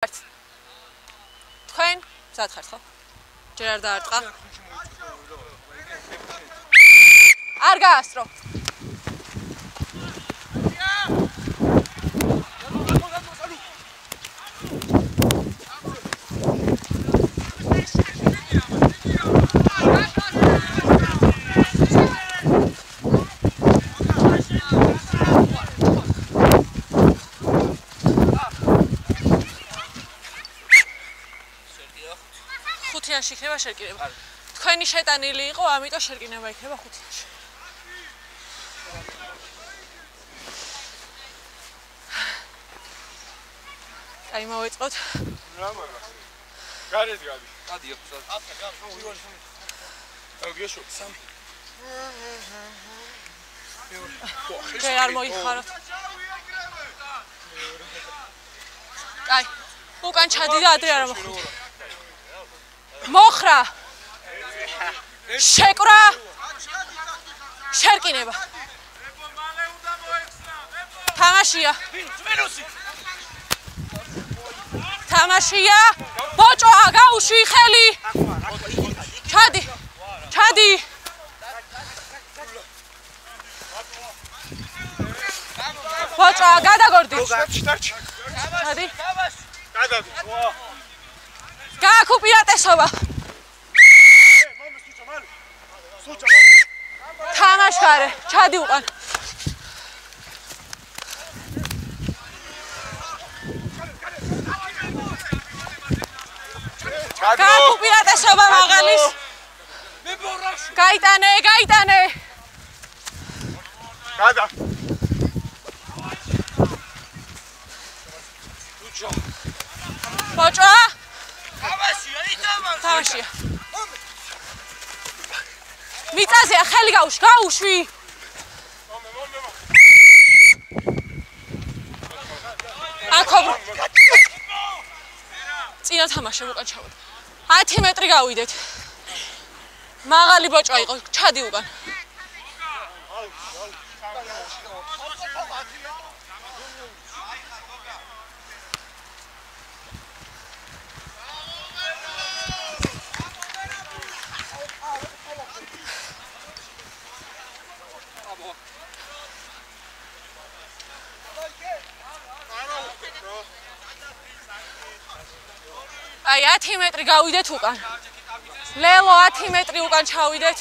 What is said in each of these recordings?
თქვენ მზად ხართ ხო? ჯერ არ დაარტყა. არ გაასწრო. ხუთიანში იქნება შერკინება. თქვენი შეტანილი იყო, ამიტომ შერკინება იქნება ხუთიანში. აი მოვეწყოთ. გარეთ გადი. გადიო. გეშო. ჯერ არ მოიხაროთ. აი, უკან ჩადი და ადრე არა მოხდე. მოხრა. შეკრა. შერკინება. თამაშია. თამაშია. ბოჭოა, გაუშვი ხელი. ჩადი. ჩადი. ბოჭოა, გადაგორდი. ჩადი. გადადი. გააქვს უპირატესობა. თამაშგარე, ჩადი უკან. გააქვს უპირატესობა მაღალის. გაიტანე, გაიტანე. გადა. ბოჭოა. თამაშია. მიწაზეა, ხელი გაუშვი, გაუშვი. აკობრო. წინა თამაში უკან ჩავედი. 10 მეტრი გავიდეთ. მაღალი ბოჭოა იყო, ჩადი უკან. აი 10 მეტრი გავიდეთ უკან. ლელო 10 მეტრი უკან ჩავიდეთ.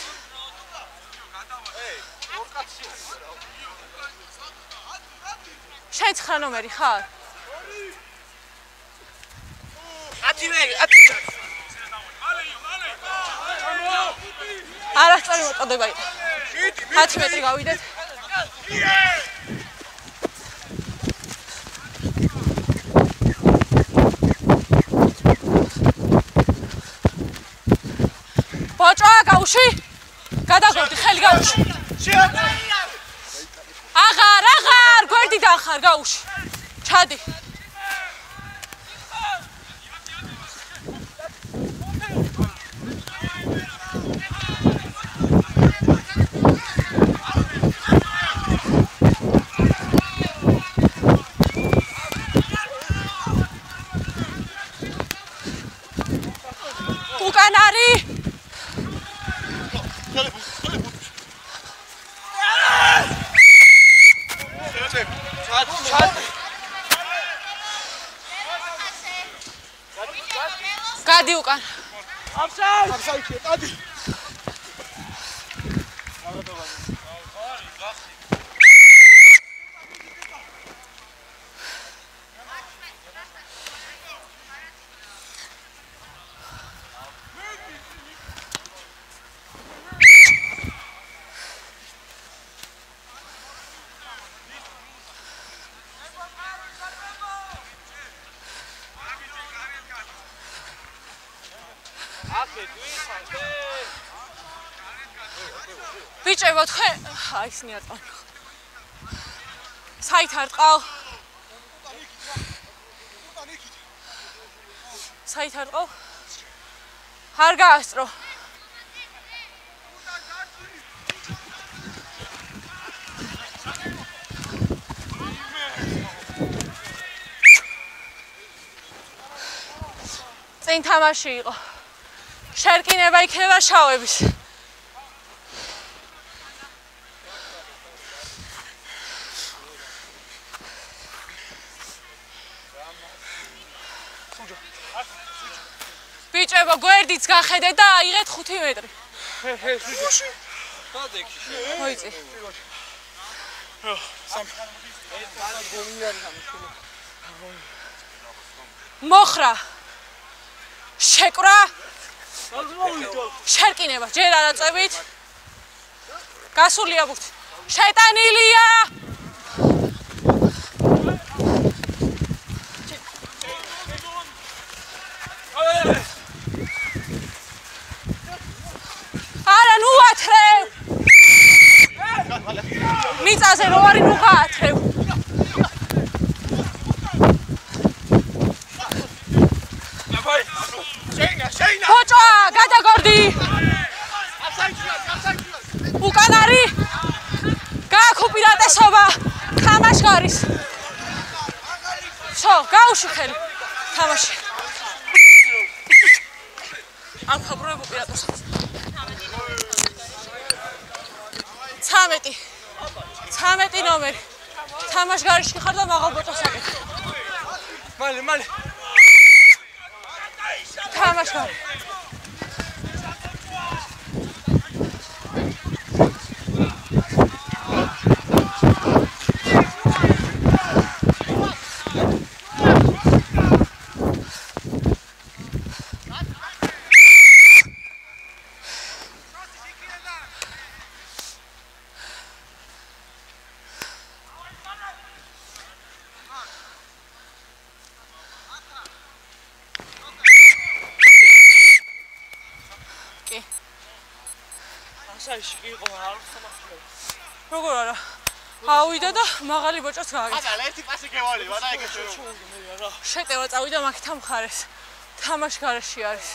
შენ 9 ნომერი ხარ? 10 მეტრი. არასწორი მოწოდება იყო. 10 მეტრი გავიდეთ. ბოჭოა, გაუშვი. გადაგორდი, ხელი გაუშვი. აღარ, გვერდი დაახარ, გაუშვი. ჩადი. უკან არის. გადი უკან. აფსაიჩი, გადი. ბიჭებო, თქვენ აი ისინი არ ტყავ. საით არ ტყავ? საით არ ტყავ? არ გაასწრო. წინ თამაში იყო. შერკინება იქნება შავების. ბიჭებო, გვერდიც გახედეთ და აიღეთ 5 მეტრი. მოიწი. მოხრა. შეკვრა. შერკინება, ჯერ არა წევით. გასულია ბურთი. შეტანილია. არა, ნუ ათრევ. მიწაზე რო არის, ნუ გაათრევ. ბოჭა, გადაგორდი. უკან არის. გააქვს უპირატესობა თამაშგარის. შო, გაუში ხელი. თამაში. ამ ხაბროებ უპირატესობას. 13 ნომერი. თამაშგარიში ხარ და მაღალ ბოჭას აკეთებ. მალე. თამაშგარი. როგორ არა? ავიდა და მაღალი ბოჭას გააკეთა. აბა, ერთი პასი გევალება და ეგეთო. შეტევა წავიდა მაგთა მხარეს. თამაშგარეში არის.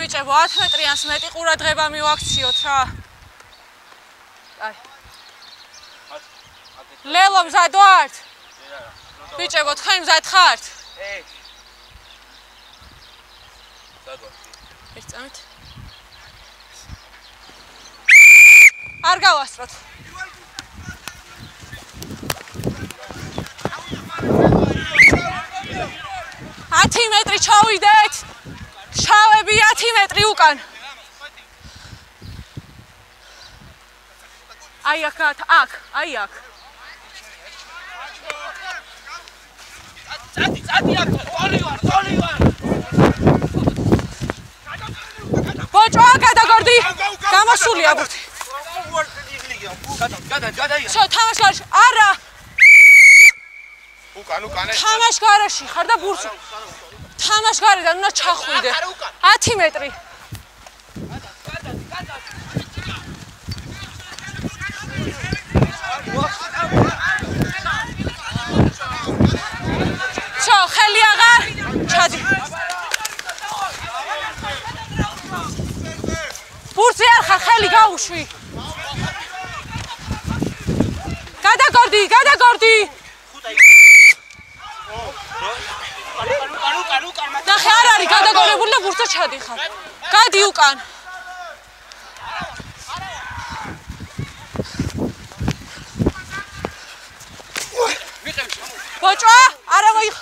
ბიჭებო 10 მეტრიანს მეტი ყურადღება მივაქციოთ რა. აი. ლელო მზად ვართ? ბიჭებო თქვენ მზად ხართ? მზად ვართ. ერთ წამით. არ გავასწროთ. 10 მეტრი ჩავიდეთ. შავები 10 მეტრი უკან. აი აქ, აი აქ. წადი აქ, თოლი ვარ. ბოჭო, გადაგორდი. გამოსულია ბურთი. გადა. შო, თამაშგარში. არა. უკან. თამაშგარში ხარ და ბურთს. თამაშგარიდან უნდა ჩახვიდე. 10 მეტრი. შო, ხელი აღარ. ჩადი. ბურთზე არ ხარ, ხელი გაუშვი. გადაგორდი. ნახე, არ არის გადაგორებული და ბურთზე ჩადიხარ. გადი უკან. ბოჭო, არა მოიხ.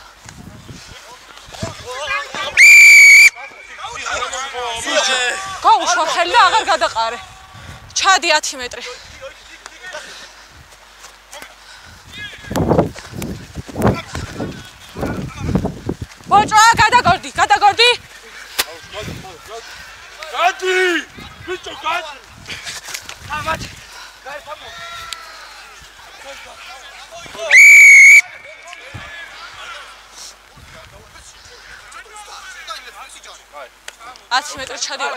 გაუშვა ხელი და აღარ გადაყარე. ჩადი 10 მეტრი. ბოჭო, გადაგორდი. გადი! ბიჭო, გადი! ამათ. გაიფამო. 10 მეტრი ჩადიო.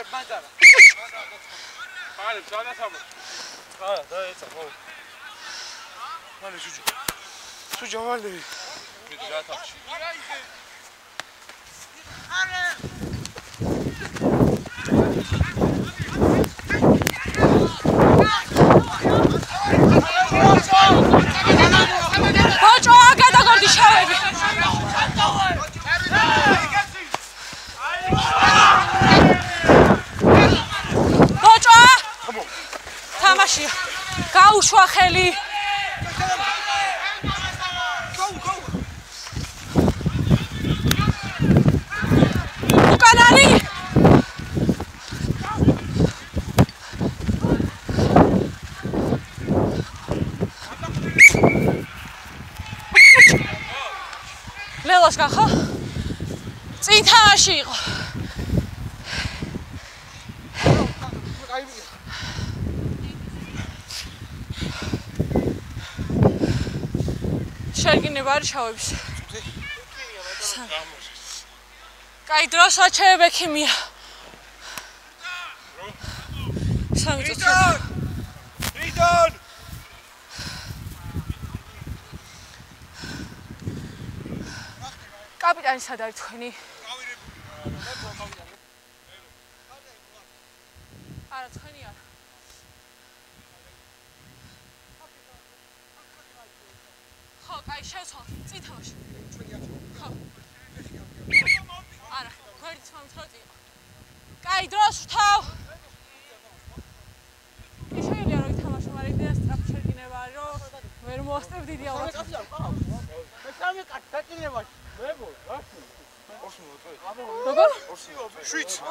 არა, ჩადათამო. არა, დაეცა, ხო. მალე შუჯო. შუჯო მალე. ვიდ ჩადათამში. ბოჭო, გადაგორდი შავები. ბოჭო! თამაშია. გაუშვა ხელი. უკან არის. ლელას გახო? წინ თამაში იყო. შეგინება არის შავების. კაი დროს აჩევებ ექიმია. სამი წუთი. რიდონ! კაპიტანი სად არის თქვენი? არა, თქვენი არა. ხო, კაი, შევცვალ, წინ თამაში. ხო. არა, გვერდით მომთროწი იყო. კაი, დროს ვთავ. შეიძლება რომ ითამაშო, მაგრამ იდეა სწრაფი შეგინება არის, რომ ვერ მოასწრებ დიდი ალბათობით. მე სამი კაცი დაკინებაში. როგორ? 7.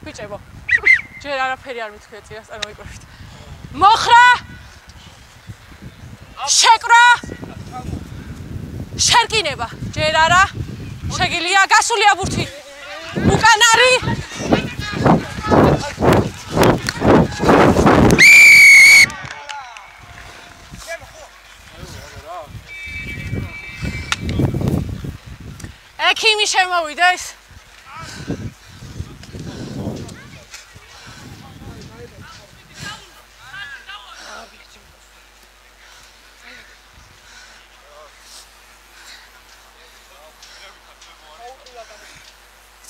ბიჭებო, ჯერ არაფერი არ მithქვია წინას წარმოვიკვირვით. მოხრა! შეკრა! შერკინება, ჯერ არა. შეგილია, გასულია ბურთი. უკან არის. ექიმი შემოვიდეს.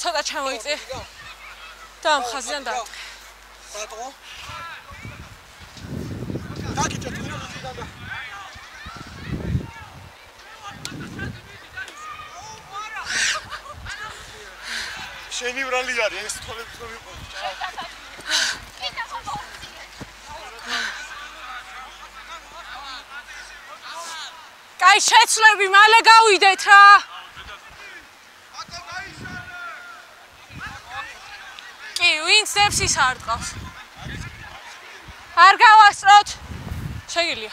ცოტა ჩამოიწე. და მხაზიდან დაატყე. ბატონო. დაგიჭე თქვენ ხიდან და შენი ვრალი არის ეს თოლებს რომ იყო. მოცლები მალე გავიდეთ რა. კი, ვინც დებს ის არ ტყავს. არ გავასწროთ. შეგიძლია.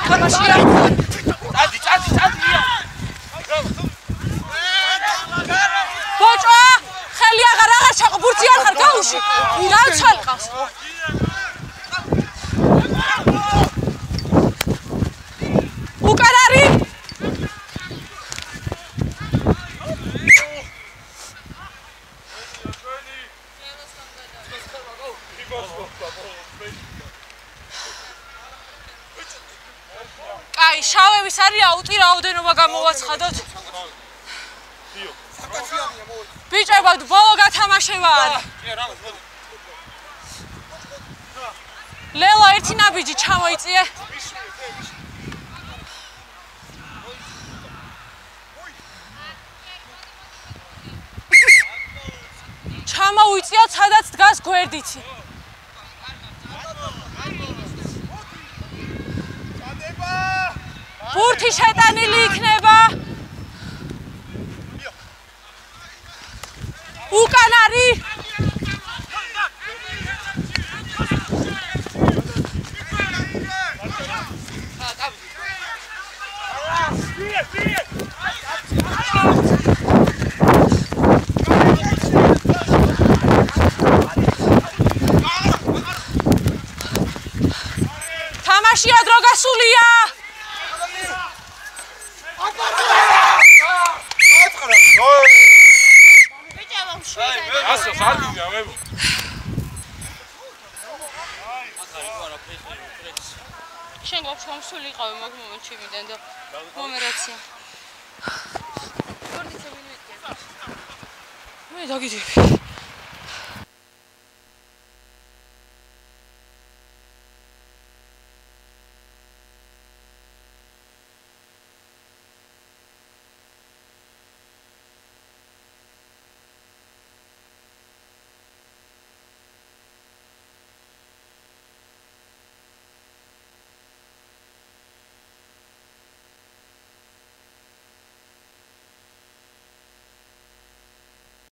თამაშია. წადია. ბოჭო, ხელი აღარ ჩაყო, ბურთი არ ხარ გაუში. რა ჩალყავს? უკან არის? კაი, შავების არის აუტი, რაოდენობა გამოვაცხადოთ. ბიჭებო, ბოლო გათამაშება არის. ლელო, ერთი ნაბიჯი ჩამოიწიე. ჩამოიწიოთ, სადაც დგას გვერდიცი. ბურთი შეტანილი იქნება. უკან არის? თამაშია დრო გასულია. ასო ხარგია მე. შენ გვაქვს მომსულიყავი მაგ მომენტში მიდან და მომერაცია. მე დაგიძები.